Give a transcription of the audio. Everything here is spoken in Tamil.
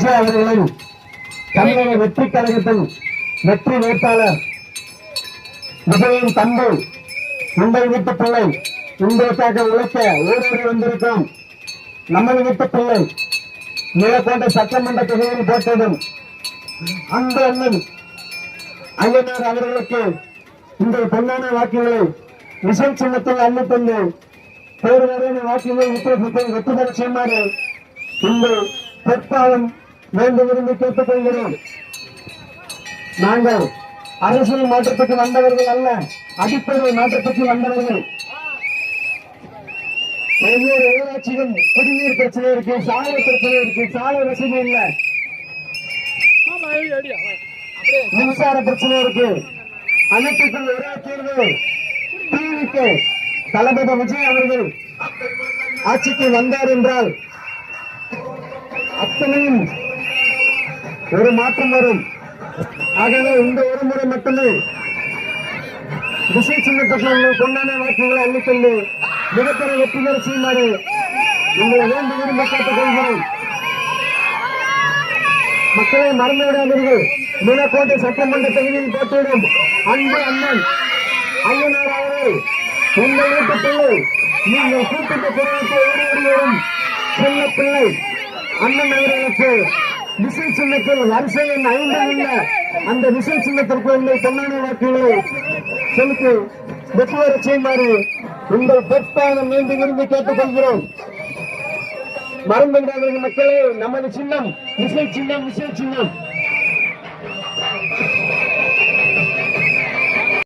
விஜய் அவர்களின் தமிழக வெற்றி கழகத்தின் வெற்றி வேட்பாளர் விஜயின் தந்தை உங்கள் வீட்டு பிள்ளை உங்களுக்காக உழைக்க ஊரோடி வந்திருக்கும் நமது வீட்டு பிள்ளை நீலக்கோட்டை சட்டமன்ற தொகுதியில் போட்டதும் அந்த அண்ணன் ஐயனார் அவர்களுக்கு இந்த பொன்னான வாக்குகளை விசை சின்னத்தில் அள்ளித்தந்து பேருவரையான வாக்குகளை வித்தியாசத்தை வெற்றி பெற செய்யுமாறு இந்த பொற்பாலம் வேண்டும் விரும்பி கேட்டுக் கொள்கிறோம். நாங்கள் அரசியல் மாற்றத்துக்கு வந்தவர்கள் அல்ல, அடிப்படை மாற்றத்துக்கு வந்தவர்கள். ஒவ்வொரு ஊராட்சியும் குடிநீர் பிரச்சனை இருக்கு, சாலை பிரச்சனை இருக்கு, சாலை வசதி இல்ல, மின்சார பிரச்சனை இருக்கு. அனைத்துக்கும் ஒரே தீர்வு டிவிக்கு தளபதி விஜய் அவர்கள் ஆட்சிக்கு வந்தார் என்றால் அத்தனையும் ஒரு மாற்றம் வரும். ஆகவே இந்த ஒரு முறை மட்டுமே திசை சின்னத்துக்கு பொன்னான வாக்குகளை அள்ளிக்கொண்டு மிகப்பெரிய வெற்றி பெற செய்யுமாறு உங்களை வேண்டி விரும்ப கேட்டுக் கொள்கிறோம். மக்களை மறந்துவிடாதீர்கள். நீலக்கோட்டை சட்டமன்ற தொகுதியில் போட்டியிடும் அன்பு அண்ணன் ஐயனார் அவர்கள் உங்கள் வீட்டு பிள்ளை, நீங்கள் கூட்டத்தை பிறகு ஓடி வரும் சின்ன பிள்ளை அண்ணன் அவர்களுக்கு விசை சின்னத்தில் வரிசை எண் 5 உள்ள அந்த விசை சின்னத்திற்கு உங்கள் பொன்னான வாக்குகளை செலுத்தி வெற்றி பெற செய்யுமாறு உங்கள் பொற்பாதம் மீண்டும் விரும்பி கேட்டுக் கொள்கிறோம். மறந்து விடாதீர்கள் மக்களே, நமது சின்னம் விசை சின்னம், விசை சின்னம்.